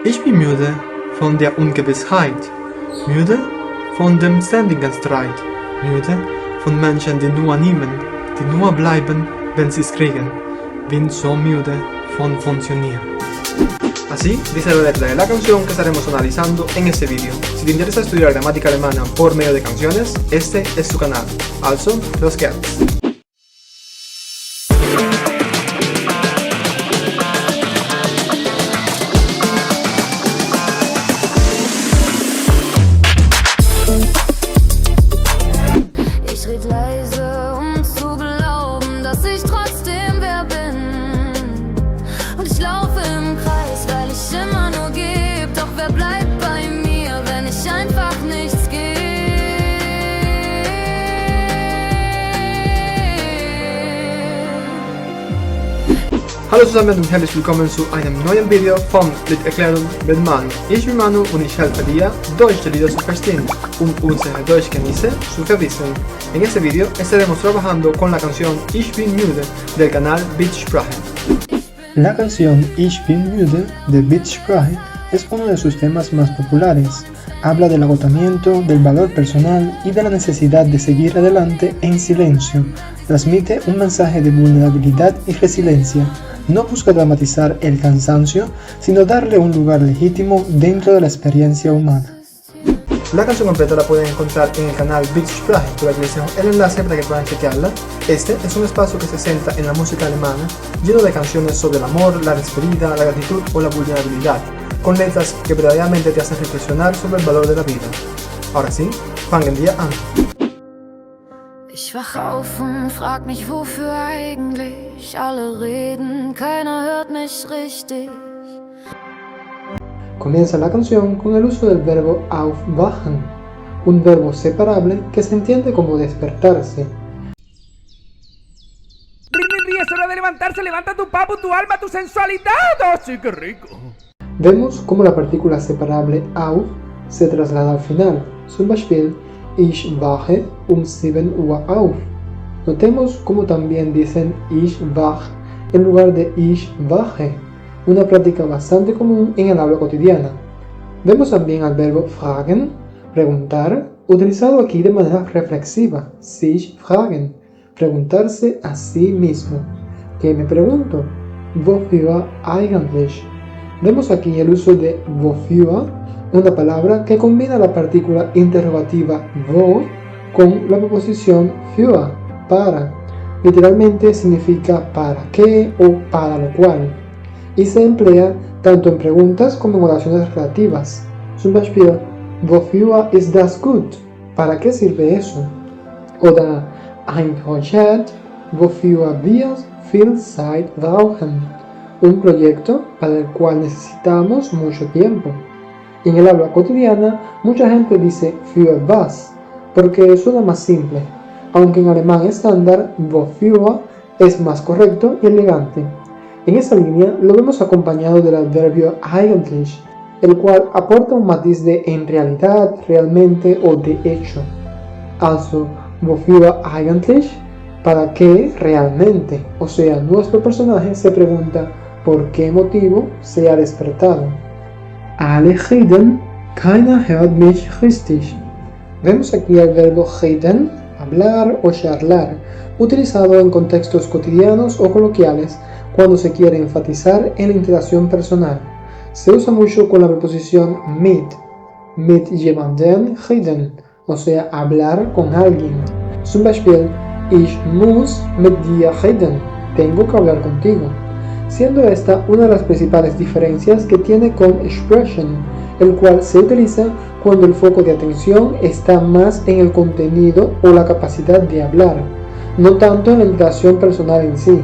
Ich bin müde von der Ungewissheit, müde von dem ständigen Streit, müde von Menschen, die nur nehmen, die nur bleiben, wenn sie es kriegen. Bin so müde von funktionieren. Así dice la letra de la canción que estaremos analizando en este vídeo. Si te interesa estudiar gramática alemana por medio de canciones, este es tu canal. Also, los geht's. Hallo zusammen und herzlich willkommen zu einem neuen Video von Erklärung mit Manu. Ich bin Manu und ich helfe dir, deutsche Lieder zu verstehen und unsere Deutschkenntnisse zu verbessern. En este video estaremos trabajando con la canción Ich bin müde del canal Bitsprache. La canción Ich bin müde de Bitsprache es uno de sus temas más populares. Habla del agotamiento, del valor personal y de la necesidad de seguir adelante en silencio. Transmite un mensaje de vulnerabilidad y resiliencia. No busca dramatizar el cansancio, sino darle un lugar legítimo dentro de la experiencia humana. La canción completa la pueden encontrar en el canal Bitsprache, por aquí les dejo el enlace para que puedan chequearla. Este es un espacio que se centra en la música alemana, lleno de canciones sobre el amor, la despedida, la gratitud o la vulnerabilidad, con letras que verdaderamente te hacen reflexionar sobre el valor de la vida. Ahora sí, fangen wir an. Ich wach auf und frag mich, wofür eigentlich alle reden, keiner hört mich richtig. Comienza la canción con el uso del verbo aufwachen, un verbo separable que se entiende como despertarse. Es hora de levantarse, levanta tu papo, tu alma, tu sensualidad. ¡Oh, sí, qué rico! Vemos cómo la partícula separable auf se traslada al final. Zum Beispiel, Ich wache 7 Uhr auf. Notemos cómo también dicen Ich wach en lugar de Ich wache, una práctica bastante común en el habla cotidiana. Vemos también al verbo fragen, preguntar, utilizado aquí de manera reflexiva, sich fragen, preguntarse a sí mismo. ¿Qué me pregunto? Wofür eigentlich? Vemos aquí el uso de wofür, una palabra que combina la partícula interrogativa wo con la preposición für, para. Literalmente significa para qué o para lo cual, y se emplea tanto en preguntas como en oraciones relativas. Zum Beispiel, wofür ist das gut? ¿Para qué sirve eso? Oder ein Projekt, wofür wir viel Zeit brauchen. Un proyecto para el cual necesitamos mucho tiempo. En el habla cotidiana, mucha gente dice für was, porque suena más simple, aunque en alemán estándar, wofür es más correcto y elegante. En esta línea lo vemos acompañado del adverbio eigentlich, el cual aporta un matiz de en realidad, realmente o de hecho. Also, wofür eigentlich, ¿para qué realmente? O sea, nuestro personaje se pregunta por qué motivo se ha despertado. Alle reden, keiner hört mich richtig. Vemos aquí el verbo reden, hablar o charlar, utilizado en contextos cotidianos o coloquiales cuando se quiere enfatizar en la interacción personal. Se usa mucho con la preposición mit jemandem reden, o sea, hablar con alguien. Zum Beispiel, ich muss mit dir reden, tengo que hablar contigo. Siendo esta una de las principales diferencias que tiene con expression, el cual se utiliza cuando el foco de atención está más en el contenido o la capacidad de hablar, no tanto en la interacción personal en sí.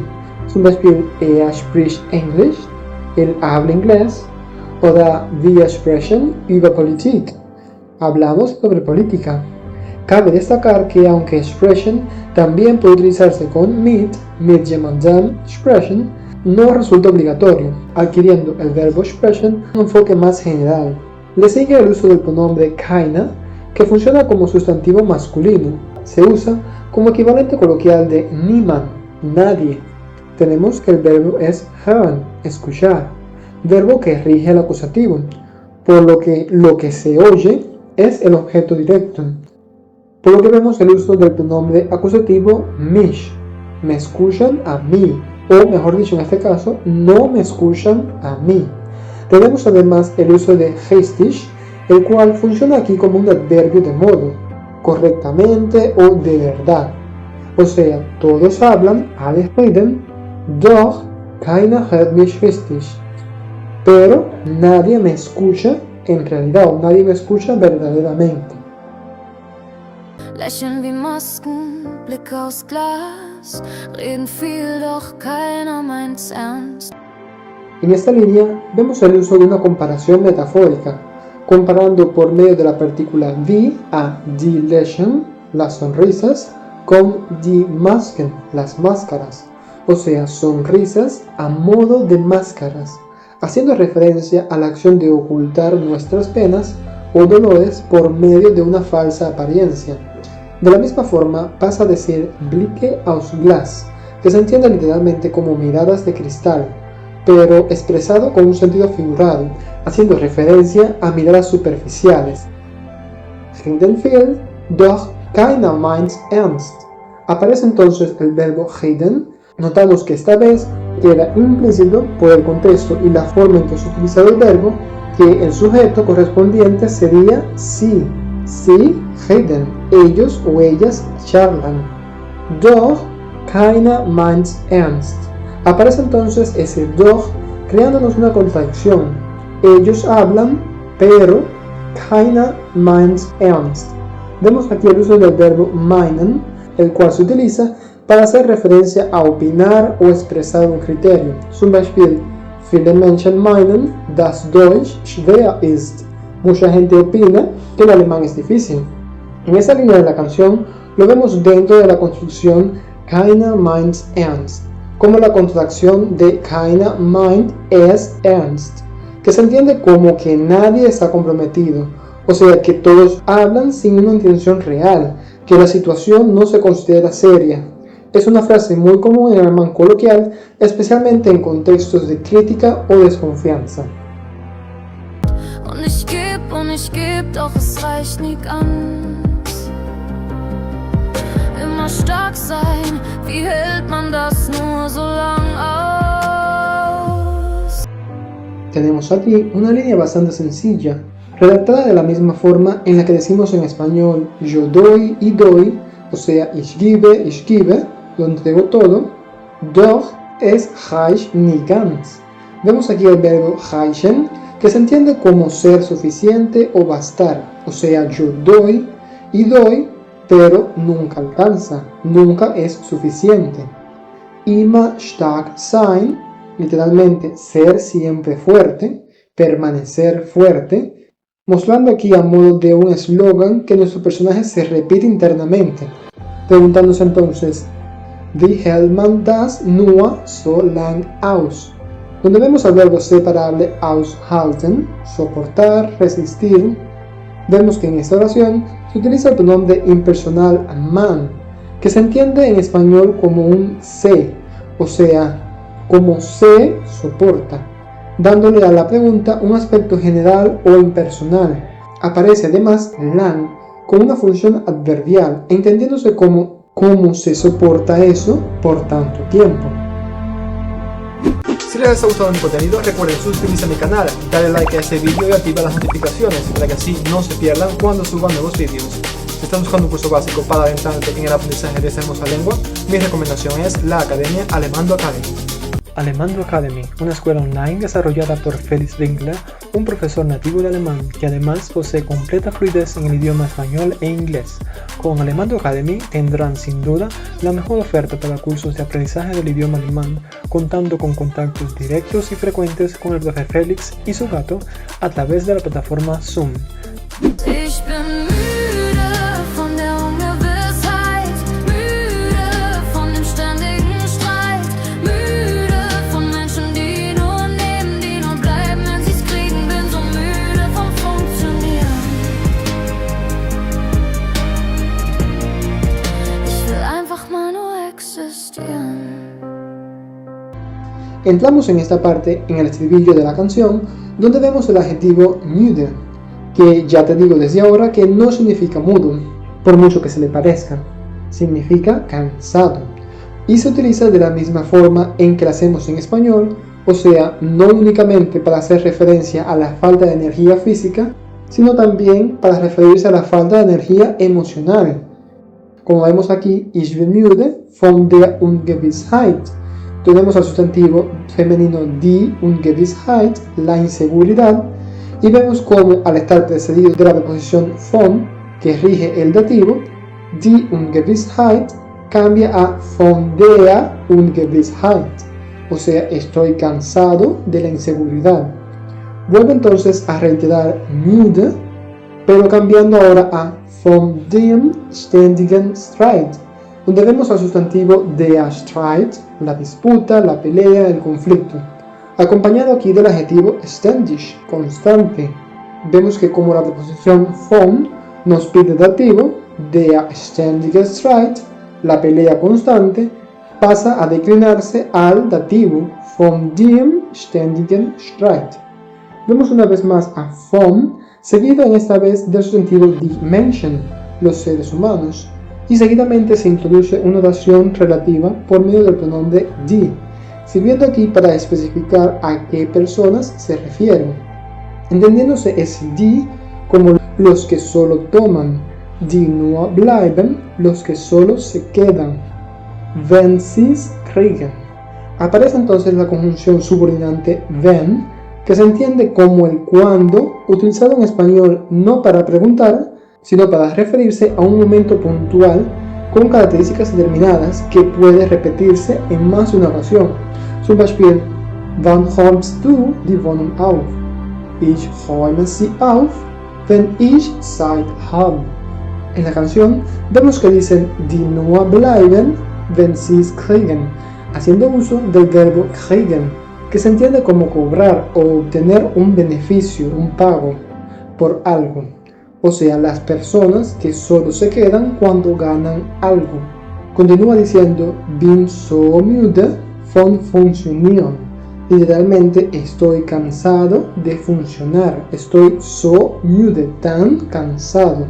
Zum Beispiel, spricht Englisch, él habla inglés, oder wir sprechen über Politik, hablamos sobre política. Cabe destacar que aunque expression también puede utilizarse con mit jemandem sprechen, no resulta obligatorio, adquiriendo el verbo expression un enfoque más general. Le sigue el uso del pronombre keiner, que funciona como sustantivo masculino. Se usa como equivalente coloquial de niemand, nadie. Tenemos que el verbo es hören, escuchar. verbo que rige el acusativo, por lo que se oye es el objeto directo. Por lo que vemos el uso del pronombre acusativo mich, me escuchan a mí, o mejor dicho en este caso, no me escuchan a mí. Tenemos además el uso de richtig, el cual funciona aquí como un adverbio de modo, correctamente o de verdad. O sea, todos hablan, alle reden, doch keiner hört mich richtig. Pero nadie me escucha en realidad, o nadie me escucha verdaderamente. Lächeln wie Masken, Blick aus Glas, reden viel, doch keiner meint's ernst. En esta línea vemos el uso de una comparación metafórica, comparando por medio de la partícula die a die Lächeln, las sonrisas, con die Masken, las máscaras, o sea, sonrisas a modo de máscaras, haciendo referencia a la acción de ocultar nuestras penas o dolores por medio de una falsa apariencia. De la misma forma pasa a decir Blicke aus Glas, que se entiende literalmente como miradas de cristal, pero expresado con un sentido figurado, haciendo referencia a miradas superficiales. Reden viel, doch keiner meint's ernst. Aparece entonces el verbo reden. Notamos que esta vez queda implícito por el contexto y la forma en que es utilizado el verbo, que el sujeto correspondiente sería sie. Sie reden, ellos o ellas charlan. Doch keiner meint's ernst. Aparece entonces ese doch creándonos una contracción. Ellos hablan, pero keiner meint's ernst. Vemos aquí el uso del verbo meinen, el cual se utiliza para hacer referencia a opinar o expresar un criterio. Zum Beispiel, viele Menschen meinen, dass Deutsch schwer ist. Mucha gente opina que el alemán es difícil. En esta línea de la canción lo vemos dentro de la construcción keiner meint's ernst, como la contracción de keiner meint es ernst, que se entiende como que nadie está comprometido, o sea que todos hablan sin una intención real, que la situación no se considera seria. Es una frase muy común en el alemán coloquial, especialmente en contextos de crítica o desconfianza. Und ich geb, doch es reicht nie ganz. Immer stark sein, wie hält man das nur so lang aus? Tenemos aquí una línea bastante sencilla, redactada de la misma forma en la que decimos en español yo doy y doy, o sea, ich gebe, lo entrego todo. Doch es reicht nie ganz. Vemos aquí el verbo reichen, que se entiende como ser suficiente o bastar, o sea, yo doy y doy, pero nunca alcanza, nunca es suficiente. Immer stark sein, literalmente ser siempre fuerte, permanecer fuerte, mostrando aquí a modo de un eslogan que nuestro personaje se repite internamente, preguntándose entonces, wie hält man das nur so lang aus? Donde vemos al verbo separable aushalten, soportar, resistir, vemos que en esta oración se utiliza el pronombre impersonal man, que se entiende en español como un se, o sea, como se soporta, dándole a la pregunta un aspecto general o impersonal. Aparece además lang con una función adverbial, entendiéndose como cómo se soporta eso por tanto tiempo. Si les ha gustado mi contenido, recuerden suscribirse a mi canal, darle like a este video y activar las notificaciones para que así no se pierdan cuando suban nuevos vídeos. Si estás buscando un curso básico para adentrarte en el aprendizaje de esta hermosa lengua, mi recomendación es la Academia Alemando Academy. Alemando Academy, una escuela online desarrollada por Felix Winkler, un profesor nativo de alemán que además posee completa fluidez en el idioma español e inglés. Con Alemando Academy tendrán sin duda la mejor oferta para cursos de aprendizaje del idioma alemán, contando con contactos directos y frecuentes con el profe Felix y su gato a través de la plataforma Zoom. Ich bin müde von der Ungewissheit, müde von dem ständigen Streit, müde von Menschen, die nur nehmen, die nur bleiben, wenn sie's kriegen, bin so müde vom Funktionieren. Ich will einfach mal nur existieren. Entramos en esta parte, en el estribillo de la canción, donde vemos el adjetivo müde, que ya te digo desde ahora que no significa mudo, por mucho que se le parezca, significa cansado, y se utiliza de la misma forma en que lo hacemos en español, o sea, no únicamente para hacer referencia a la falta de energía física, sino también para referirse a la falta de energía emocional. Como vemos aquí, ich bin müde von der Ungewissheit. Tenemos al sustantivo femenino die Ungewissheit, la inseguridad, y vemos cómo al estar precedido de la preposición von, que rige el dativo, die Ungewissheit cambia a von der Ungewissheit, o sea, estoy cansado de la inseguridad. Vuelvo entonces a reiterar müde, pero cambiando ahora a von dem ständigen Streit, donde vemos al sustantivo der Streit, la disputa, la pelea, el conflicto, acompañado aquí del adjetivo ständig, constante. Vemos que como la preposición von nos pide dativo, der ständige Streit, la pelea constante, pasa a declinarse al dativo von dem ständigen Streit. Vemos una vez más a von, seguido en esta vez del sustantivo die Menschen, los seres humanos, y seguidamente se introduce una oración relativa por medio del pronombre die, sirviendo aquí para especificar a qué personas se refieren, entendiéndose ese die como los que solo toman, die nur bleiben, los que solo se quedan, wenn sie's kriegen. Aparece entonces la conjunción subordinante wenn, que se entiende como el cuando, utilizado en español no para preguntar, sino para referirse a un momento puntual con características determinadas que puede repetirse en más de una ocasión. Zum Beispiel, wann räumst du die Wohnung auf? Ich räume sie auf, wenn ich Zeit habe. En la canción vemos que dicen die nur bleiben, wenn sie's kriegen, haciendo uso del verbo kriegen, que se entiende como cobrar o obtener un beneficio, un pago por algo, o sea, las personas que solo se quedan cuando ganan algo. Continúa diciendo bin so müde von funktionieren, literalmente estoy cansado de funcionar, estoy so müde, tan cansado.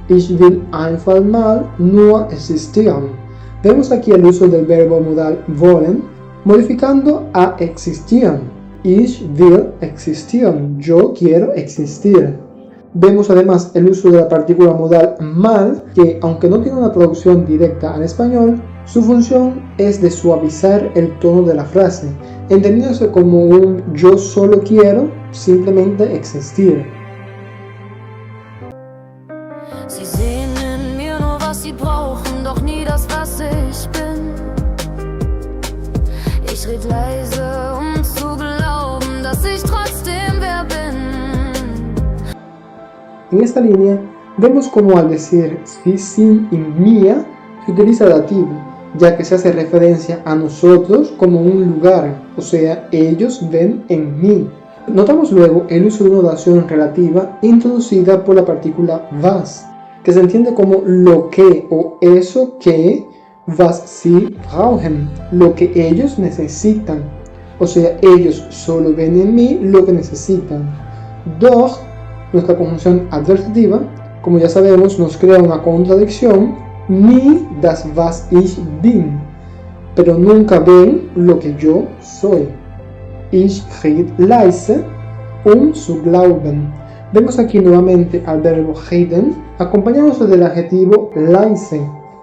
Ich will einfach mal nur existieren. Vemos aquí el uso del verbo modal wollen, modificando a existieren. Ich will existieren. Yo quiero existir. Vemos además el uso de la partícula modal mal, que aunque no tiene una traducción directa al español, su función es de suavizar el tono de la frase, entendiéndose como un yo solo quiero simplemente existir. Sie sehen in mir nur, was sie brauchen, doch nie das, was ich bin. Ich red leise, um zu glauben, dass ich trotzdem wer bin. En esta línea vemos como al decir sie sind in mir se utiliza dativo, ya que se hace referencia a nosotros como un lugar, o sea, ellos ven en mí. Notamos luego el uso de una oración relativa introducida por la partícula was, que se entiende como lo que o eso que, was sie brauchen, lo que ellos necesitan, o sea, ellos solo ven en mí lo que necesitan. Doch, nuestra conjunción adversativa, como ya sabemos, nos crea una contradicción, ni das was ich bin, pero nunca ven lo que yo soy. Ich red leise, zu glauben. Vemos aquí nuevamente al verbo reden, acompañándose del adjetivo leise,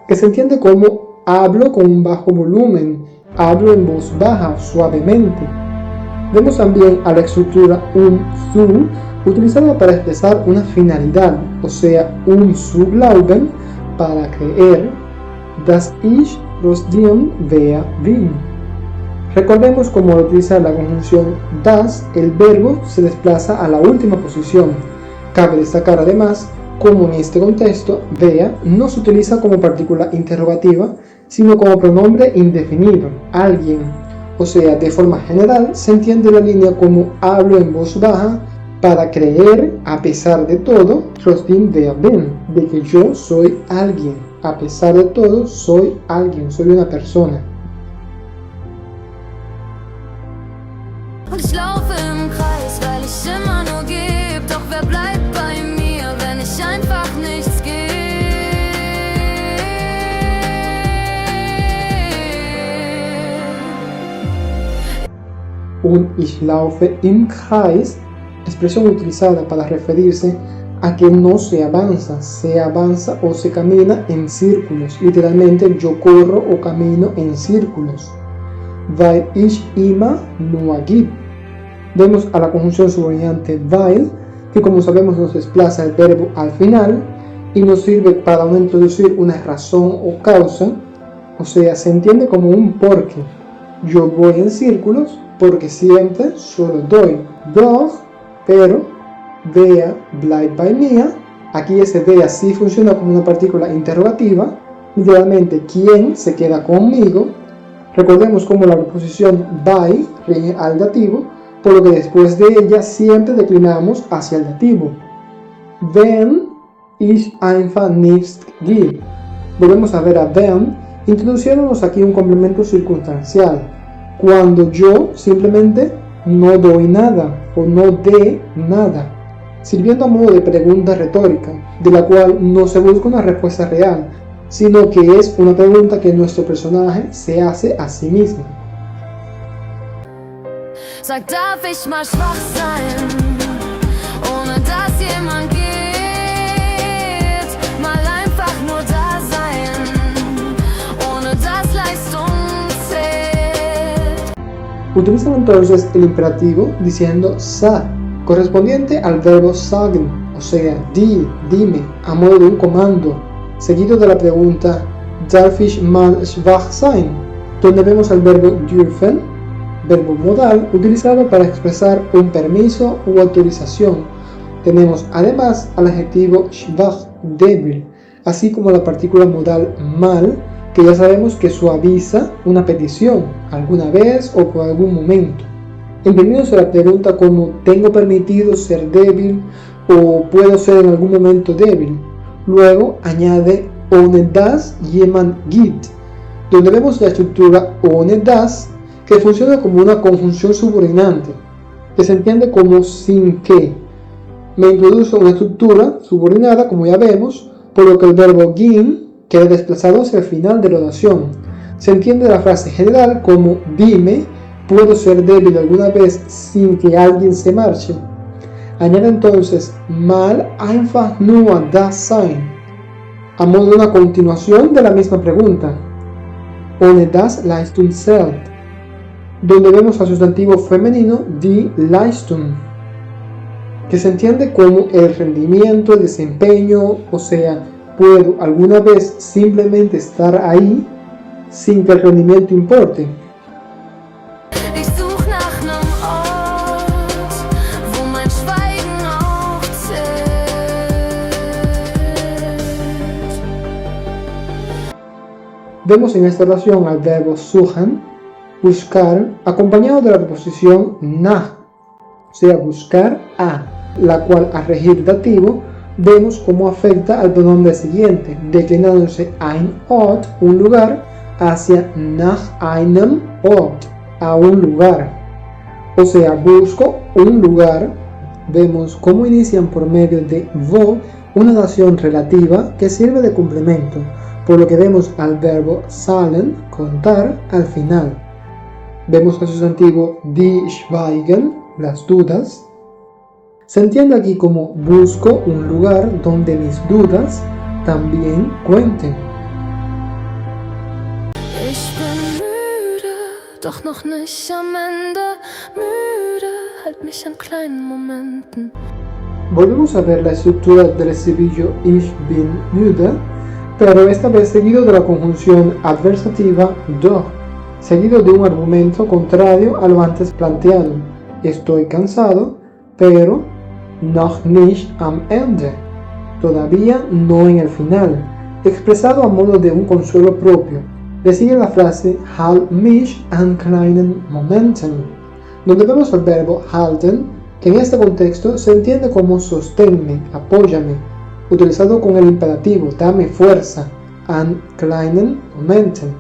que se entiende como hablo con un bajo volumen, hablo en voz baja, suavemente. Vemos también a la estructura zu, utilizada para expresar una finalidad, o sea, zu glauben, para creer, dass ich trotzdem wer bin. Recordemos cómo utiliza la conjunción das, el verbo se desplaza a la última posición. Cabe destacar además cómo en este contexto wer no se utiliza como partícula interrogativa, sino como pronombre indefinido, alguien. O sea, de forma general se entiende la línea como hablo en voz baja para creer, a pesar de todo, trotzdem wer bin, de que yo soy alguien. A pesar de todo, soy alguien, soy una persona. wer bleibt bei mir, wenn ich einfach nichts gebe? Un Ich laufe im Kreis, expresión utilizada para referirse a que no se avanza o se camina en círculos. Literalmente, yo corro o camino en círculos. Weil ich immer nur gib. Vemos a la conjunción subordinante weil, que como sabemos nos desplaza el verbo al final y nos sirve para no introducir una razón o causa, o sea, se entiende como un porqué. Yo voy en círculos porque siempre solo doy. Doch, pero, wer bleibt bei mir. Aquí ese wer sí funciona como una partícula interrogativa, literalmente, ¿quién se queda conmigo? Recordemos cómo la preposición bei rige al dativo, por lo que después de ella siempre declinamos hacia el dativo. Wenn ich einfach nichts gebe. Volvemos a ver a wenn, introduciéndonos aquí un complemento circunstancial. Cuando yo simplemente no doy nada o no dé nada, sirviendo a modo de pregunta retórica, de la cual no se busca una respuesta real, sino que es una pregunta que nuestro personaje se hace a sí mismo. Sag, darf ich mal schwach sein, ohne dass jemand geht? Mal einfach nur da sein, ohne dass Leistung zählt. Utilizan entonces el imperativo diciendo sag, correspondiente al verbo sagen, o sea, dime, a modo de un comando, seguido de la pregunta darf ich mal schwach sein, donde vemos al verbo dürfen, verbo modal utilizado para expresar un permiso u autorización. Tenemos además al adjetivo schwach, débil, así como la partícula modal mal, que ya sabemos que suaviza una petición, alguna vez o por algún momento. Entendiéndose la pregunta como ¿tengo permitido ser débil o puedo ser en algún momento débil? Luego añade ohne das jemand gibt, donde vemos la estructura ohne das, que funciona como una conjunción subordinante, que se entiende como sin que. Me introduce una estructura subordinada, como ya vemos, por lo que el verbo gehen queda desplazado hacia el final de la oración. Se entiende la frase general como dime, ¿puedo ser débil alguna vez sin que alguien se marche? Añade entonces mal einfach nur das sein, a modo de una continuación de la misma pregunta, ohne das Leistung zählt, donde vemos al sustantivo femenino die Leistung, que se entiende como el rendimiento, el desempeño, o sea, puedo alguna vez simplemente estar ahí sin que el rendimiento importe. Ich such nach nem Ort, wo mein Schweigen auch zählt. Vemos en esta oración al verbo suchen, buscar, acompañado de la preposición nach, o sea, buscar a, la cual al regir dativo vemos cómo afecta al pronombre siguiente, declinándose ein Ort, un lugar, hacia nach einem Ort, a un lugar. O sea, busco un lugar. Vemos cómo inician por medio de wo una oración relativa que sirve de complemento, por lo que vemos al verbo zahlen, contar, al final. Vemos el sustantivo die Schweigen, las dudas. Se entiende aquí como busco un lugar donde mis dudas también cuenten. Ich bin müde, doch noch nicht am Ende. Müde, halt mich an kleinen Momenten. Volvemos a ver la estructura del estribillo Ich bin müde, pero esta vez seguido de la conjunción adversativa doch, seguido de un argumento contrario a lo antes planteado. Estoy cansado, pero noch nicht am Ende, todavía no en el final, expresado a modo de un consuelo propio. Le sigue la frase halt mich an kleinen Momenten, donde vemos el verbo halten, que en este contexto se entiende como sosténme, apóyame, utilizado con el imperativo dame fuerza, an kleinen Momenten,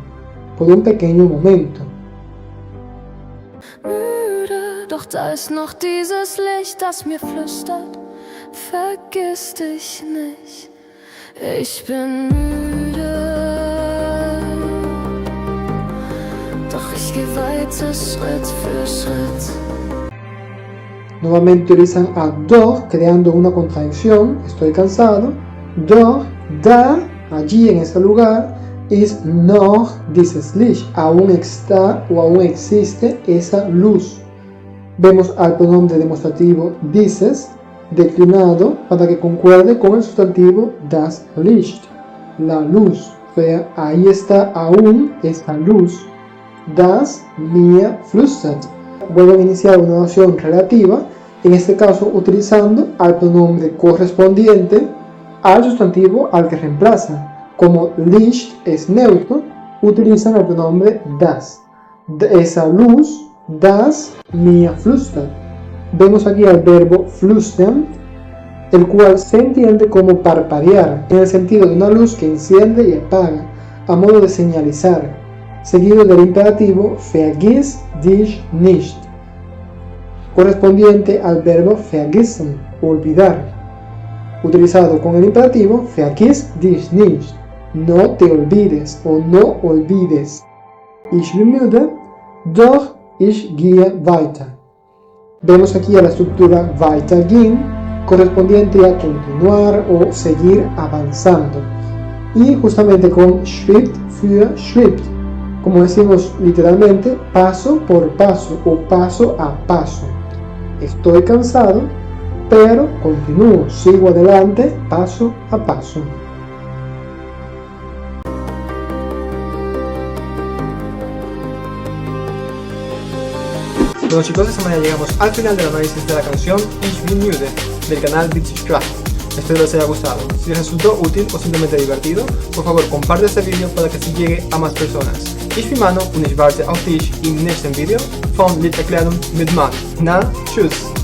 por un pequeño momento. Müde, doch da ist noch dieses Licht, das mir flüstert, vergiss dich nicht. Ich bin müde, doch ich geh weiter Schritt für Schritt. Nuevamente utilizan a doch, creando una contradicción. Estoy cansado. Doch, da, allí en ese lugar, ist noch dieses Licht. Aún está o aún existe esa luz. Vemos al pronombre demostrativo dieses declinado para que concuerde con el sustantivo das Licht, la luz. O sea, ahí está aún esta luz. Das mir flüstert. Vuelven a iniciar una oración relativa, en este caso utilizando al pronombre correspondiente al sustantivo al que reemplaza. Como Licht es neutro, utilizan el pronombre das. Esa luz, das mir flüstert. Vemos aquí el verbo flüstern, el cual se entiende como parpadear, en el sentido de una luz que enciende y apaga, a modo de señalizar, seguido del imperativo vergiss dich nicht, correspondiente al verbo vergessen, olvidar, utilizado con el imperativo vergiss dich nicht, no te olvides o no olvides. Ich bin müde, doch ich gehe weiter. Vemos aquí a la estructura weitergehen, correspondiente a continuar o seguir avanzando. Y justamente con Schritt für Schritt, como decimos literalmente, paso por paso o paso a paso. Estoy cansado, pero continúo, sigo adelante, paso a paso. Bueno chicos, de esta manera llegamos al final del análisis de la canción Ich bin müde del canal Blitzcraft. Espero les haya gustado. Si les resultó útil o simplemente divertido, por favor comparte este vídeo para que así llegue a más personas. Ich bin Manu und ich warte auf dich im nächsten Video von Liedererklärung mit Mann. Na, tschüss!